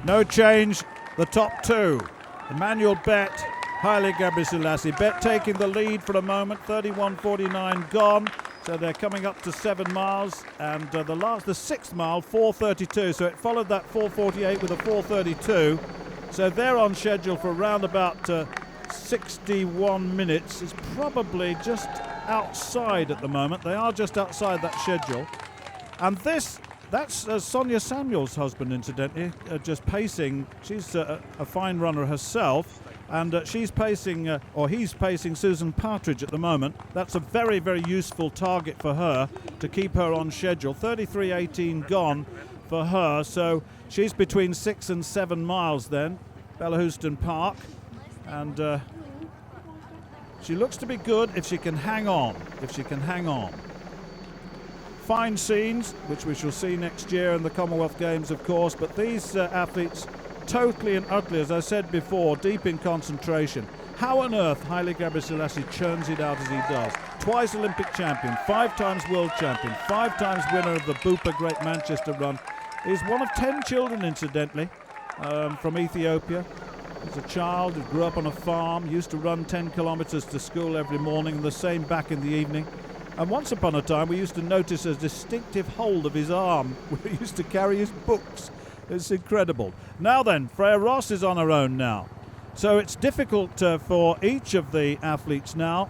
No change, the top two. Emmanuel Bett, Haile Gebrselassie. Bett taking the lead for a moment, 31.49 gone. So they're coming up to 7 miles, and the sixth mile, 4:32. So it followed that 4:48 with a 4:32. So they're on schedule for around about 61 minutes. It's probably just outside at the moment. They are just outside that schedule. And that's Sonia Samuel's husband, incidentally, just pacing. She's a fine runner herself. And she's pacing, or he's pacing Susan Partridge at the moment. That's a very, very useful target for her to keep her on schedule. 33.18 gone for her, so she's between 6 and 7 miles then, Bellahouston Park. And she looks to be good if she can hang on, Fine scenes, which we shall see next year in the Commonwealth Games, of course, but these athletes totally and utterly, as I said before, deep in concentration. How on earth Haile Gebrselassie churns it out as he does? Twice Olympic champion, 5 times world champion, 5 times winner of the Bupa Great Manchester Run. He's one of 10 children, incidentally, from Ethiopia. As a child, he grew up on a farm, used to run 10 kilometres to school every morning, and the same back in the evening. And once upon a time, we used to notice a distinctive hold of his arm where he used to carry his books. It's incredible. Now then, Freya Ross is on her own now. So it's difficult for each of the athletes now,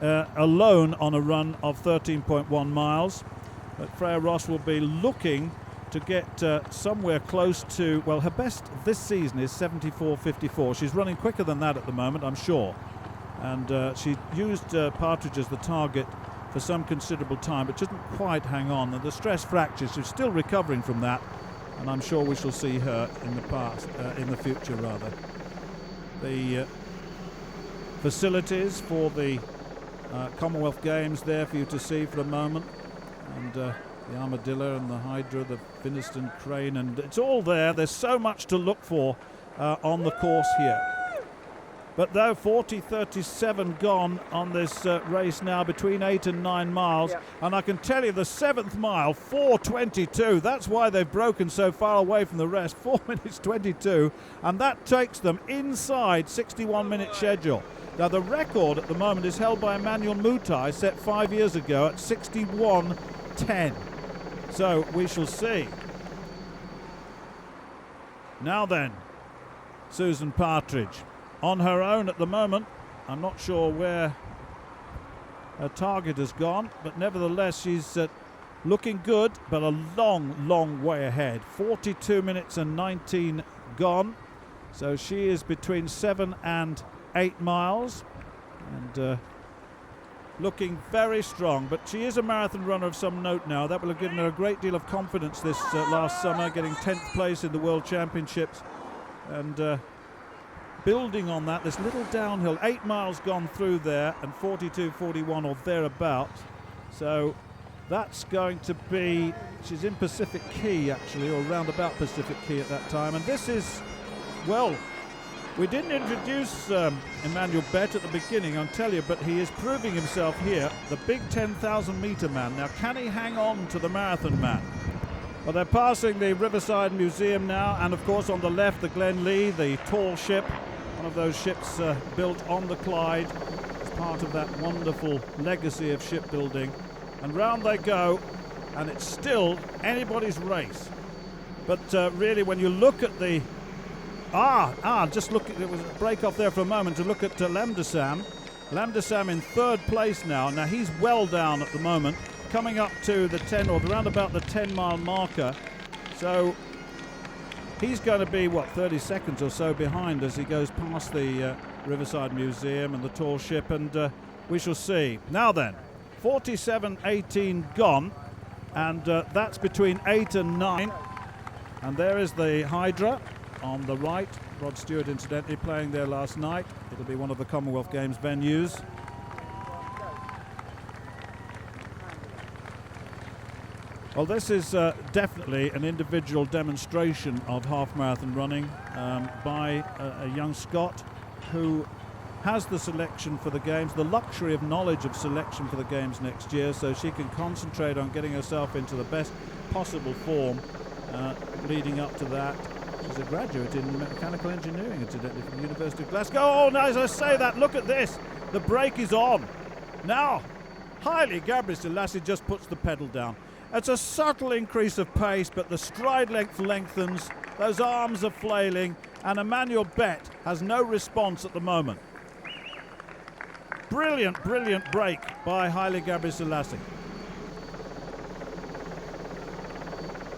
alone on a run of 13.1 miles. But Freya Ross will be looking to get somewhere close to, well, her best this season is 74.54. She's running quicker than that at the moment, I'm sure. And she used Partridge as the target for some considerable time, but didn't quite hang on. And the stress fractures, she's still recovering from that. And I'm sure we shall see her in the future rather. The facilities for the Commonwealth Games there for you to see for a moment. And the armadillo and the hydra, the Finniston crane, and it's all there. There's so much to look for on the course here. But though 40.37 gone on this race now, between 8 and 9 miles. Yeah. And I can tell you the 7th mile, 4:22. That's why they've broken so far away from the rest. 4 minutes 22. And that takes them inside 61-minute schedule. Now the record at the moment is held by Emmanuel Mutai, set 5 years ago at 61:10. So we shall see. Now then, Susan Partridge. On her own at the moment. I'm not sure where her target has gone, but nevertheless she's looking good, but a long, long way ahead. 42 minutes and 19 gone. So she is between 7 and 8 miles and looking very strong. But she is a marathon runner of some note now. That will have given her a great deal of confidence this last summer, getting 10th place in the World Championships. And building on that, this little downhill, 8 miles gone through there, and 42.41 or thereabouts. So that's going to be, she's in Pacific Key actually, or round about Pacific Key at that time. And this is, well, we didn't introduce Emmanuel Bett at the beginning, I'll tell you, but he is proving himself here, the big 10,000 metre man. Now, can he hang on to the marathon man? Well, they're passing the Riverside Museum now, and of course on the left, the Glen Lee, the tall ship, one of those ships built on the Clyde as part of that wonderful legacy of shipbuilding. And round they go, and it's still anybody's race. But really, when you look at the just look at, it was a break off there for a moment to look at Lamdesam. Lamdesam in 3rd place now. Now he's well down at the moment, coming up to the 10 or around about the 10-mile marker. So he's going to be, 30 seconds or so behind as he goes past the Riverside Museum and the tall ship, and we shall see. Now then, 47.18 gone, and that's between 8 and 9. And there is the Hydra on the right. Rod Stewart, incidentally, playing there last night. It'll be one of the Commonwealth Games venues. Well, this is definitely an individual demonstration of half marathon running by a young Scot who has the selection for the Games, the luxury of knowledge of selection for the Games next year, so she can concentrate on getting herself into the best possible form leading up to that. She's a graduate in mechanical engineering, incidentally, from the University of Glasgow. Oh, now as I say that, look at this. The brake is on. Now, Haile Gebrselassie just puts the pedal down. It's a subtle increase of pace, but the stride length lengthens, those arms are flailing, and Emmanuel Bett has no response at the moment. Brilliant, brilliant break by Haile Gebrselassie.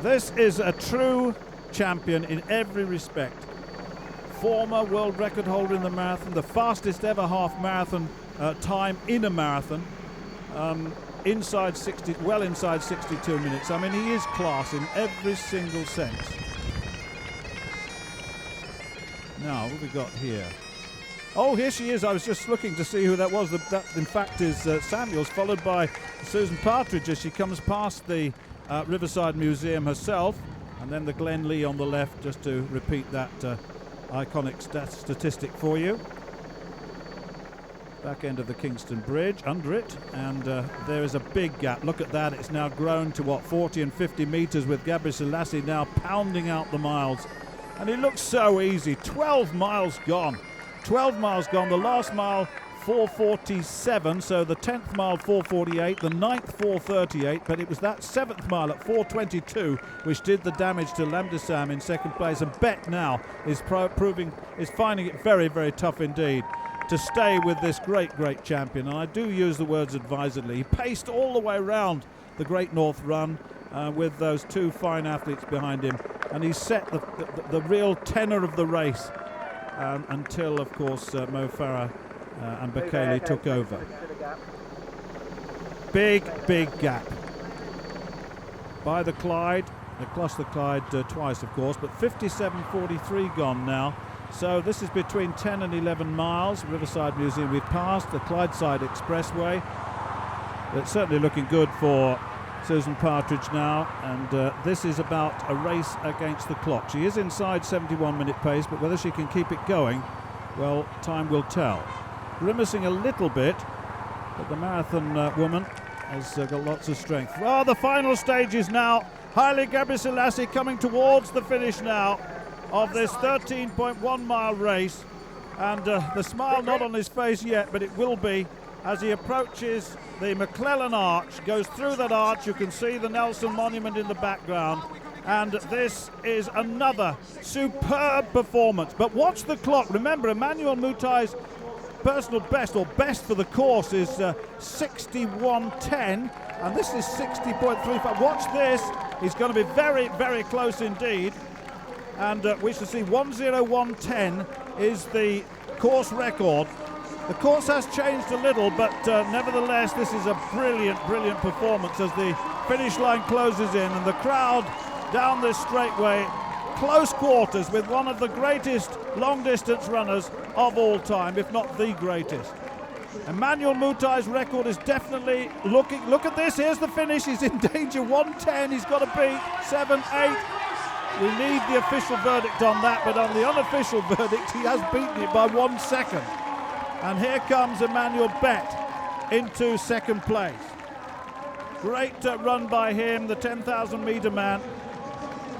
This is a true champion in every respect. Former world record holder in the marathon, the fastest ever half marathon time in a marathon. Inside 60, well inside 62 minutes. I mean, he is class in every single sense. Now, what have we got here? Oh, here she is. I was just looking to see who that was. That in fact, is Samuels, followed by Susan Partridge as she comes past the Riverside Museum herself, and then the Glen Lee on the left, just to repeat that iconic statistic for you. Back end of the Kingston Bridge, under it, and there is a big gap. Look at that. It's now grown to, what, 40 and 50 metres, with Gebrselassie now pounding out the miles. And it looks so easy. 12 miles gone. 12 miles gone. The last mile, 4:47, so the 10th mile, 4:48, the 9th, 4:38, but it was that 7th mile at 4:22 which did the damage to Lamdesam in second place. And Bett now is finding it very, very tough indeed to stay with this great, great champion. And I do use the words advisedly. He paced all the way around the Great North Run with those two fine athletes behind him, and he set the real tenor of the race until, of course, Mo Farah and Kelai took over. Big, big gap by the Clyde. They crossed the Clyde twice, of course, but 57.43 gone now. So this is between 10 and 11 miles. Riverside Museum we've passed, the Clydeside Expressway. It's certainly looking good for Susan Partridge now, and this is about a race against the clock. She is inside 71-minute pace, but whether she can keep it going, well, time will tell. Grimacing a little bit, but the marathon woman has got lots of strength. Well, the final stages now. Haile Gebrselassie coming towards the finish now of this 13.1 mile race, and the smile not on his face yet, but it will be as he approaches the McClellan Arch, goes through that arch. You can see the Nelson Monument in the background, and this is another superb performance. But watch the clock. Remember, Emmanuel Mutai's personal best, or best for the course, is 61.10, and this is 60.35. Watch this. He's going to be very, very close indeed. And we shall see 1:01.10 is the course record. The course has changed a little, but nevertheless, this is a brilliant, brilliant performance as the finish line closes in, and the crowd down this straightway, close quarters with one of the greatest long-distance runners of all time, if not the greatest. Emmanuel Mutai's record is definitely looking. Look at this. Here's the finish. He's in danger. 1:10. He's got to beat 7:8. We need the official verdict on that, but on the unofficial verdict, he has beaten it by 1 second. And here comes Emmanuel Bett into second place. Great run by him, the 10,000 metre man.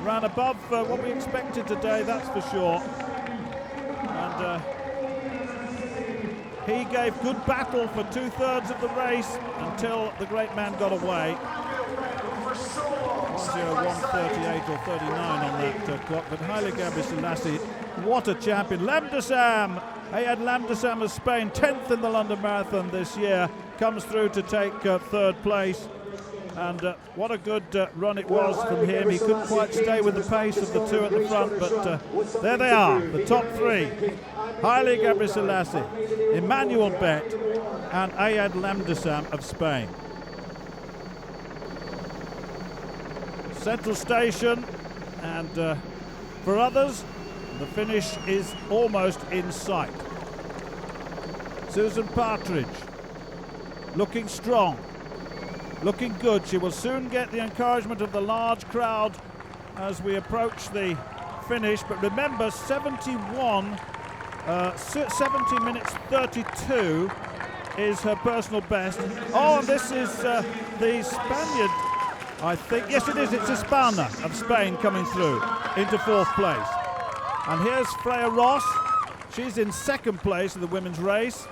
Ran above what we expected today, that's for sure. And he gave good battle for 2/3 of the race until the great man got away. 1:01.38 or 39 on that clock, but Haile Gebrselassie, what a champion. Lamdesam, Ayad Lamdesam of Spain, 10th in the London Marathon this year, comes through to take 3rd place. And what a good run it was from him. He couldn't quite stay with the pace of the two at the front, but there they are, the top three. Haile Gebrselassie, Emmanuel Bett, and Ayad Lamdesam of Spain. Central Station, and for others, the finish is almost in sight. Susan Partridge, looking strong, looking good. She will soon get the encouragement of the large crowd as we approach the finish. But remember, 70 minutes 32 is her personal best. Oh, and this is the Spaniard, I think. Yes, it is. It's Hispana of Spain coming through into 4th place. And here's Freya Ross. She's in second place in the women's race.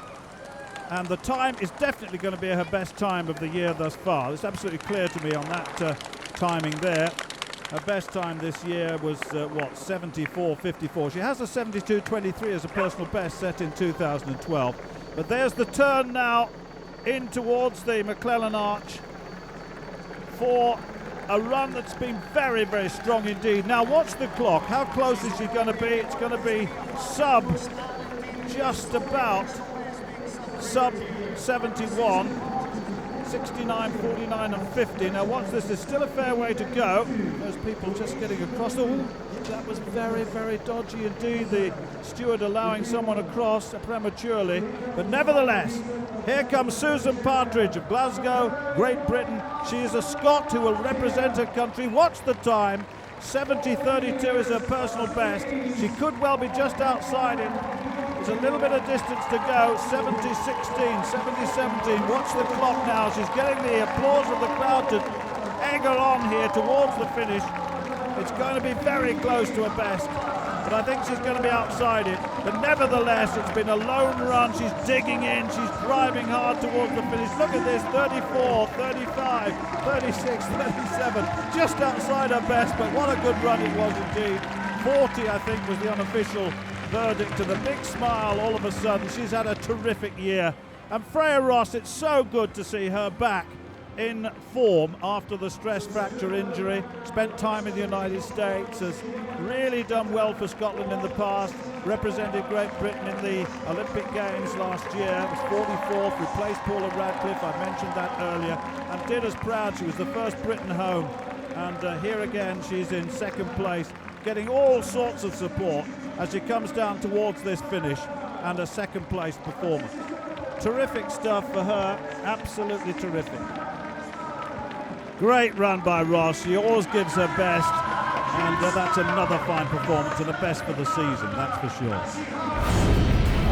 And the time is definitely going to be her best time of the year thus far. It's absolutely clear to me on that timing there. Her best time this year was, 74.54. She has a 72.23 as a personal best set in 2012. But there's the turn now in towards the McClellan Arch for a run that's been very, very strong indeed. Now watch the clock. How close is she going to be? It's going to be just about sub 71. 69, 49 and 50. Now watch this, there's still a fair way to go. Those people just getting across. Oh, that was very, very dodgy indeed. The steward allowing someone across prematurely. But nevertheless, here comes Susan Partridge of Glasgow, Great Britain. She is a Scot who will represent her country. Watch the time. 70.32 is her personal best. She could well be just outside it. There's a little bit of distance to go. 70.16, 70.17. Watch the clock now. She's getting the applause of the crowd to egg her on here towards the finish. It's going to be very close to her best, but I think she's going to be outside it. But nevertheless, it's been a lone run. She's digging in. She's driving hard towards the finish. Look at this, 34, 35, 36, 37. Just outside her best, but what a good run it was indeed. 40, I think, was the unofficial verdict, and a big smile all of a sudden. She's had a terrific year. And Freya Ross, it's so good to see her back in form after the stress fracture injury. Spent time in the United States, has really done well for Scotland in the past, represented Great Britain in the Olympic Games last year, was 44th, replaced Paula Radcliffe, I mentioned that earlier, and did us proud. She was the first Briton home, and here again she's in second place, getting all sorts of support as she comes down towards this finish, and a second place performance. Terrific stuff for her, absolutely terrific. Great run by Ross, she always gives her best, and that's another fine performance and a best for the season, that's for sure.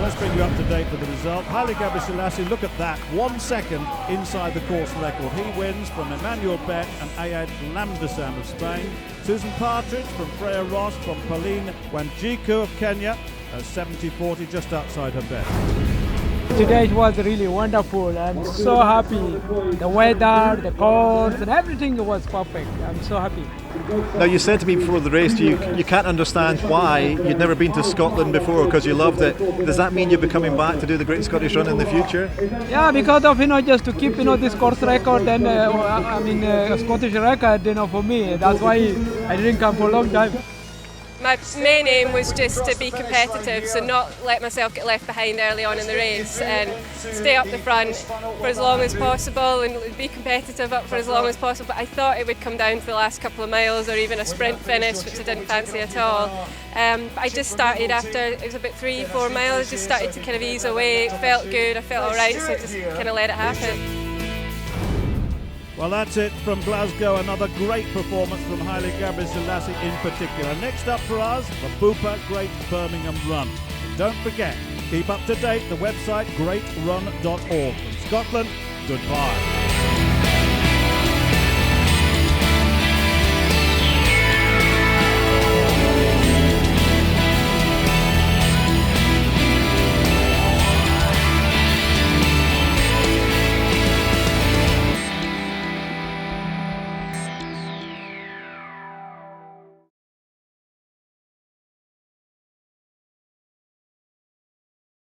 Let's bring you up to date with the result. Haile Gebrselassie, look at that, 1 second inside the course record. He wins from Emmanuel Bet and Ayad Lamdasam of Spain. Susan Partridge from Freya Ross, from Pauline Wanjiku of Kenya, 70.40, just outside her best. Today it was really wonderful. I'm so happy. The weather, the course, and everything was perfect. I'm so happy. Now, you said to me before the race you can't understand why you'd never been to Scotland before because you loved it. Does that mean you'll be coming back to do the Great Scottish Run in the future? Yeah, because of just to keep this course record and a Scottish record for me. That's why I didn't come for a long time. My main aim was just to be competitive, so not let myself get left behind early on in the race and stay up the front for as long as possible and be competitive up for as long as possible. But I thought it would come down to the last couple of miles or even a sprint finish, which I didn't fancy at all. But I just started after, it was about 3-4 miles, just started to kind of ease away. It felt good, I felt alright, so I just kind of let it happen. Well, that's it from Glasgow. Another great performance from Haile Gebrselassie in particular. Next up for us, the Bupa Great Birmingham Run. Don't forget, keep up to date the website greatrun.org. From Scotland, goodbye.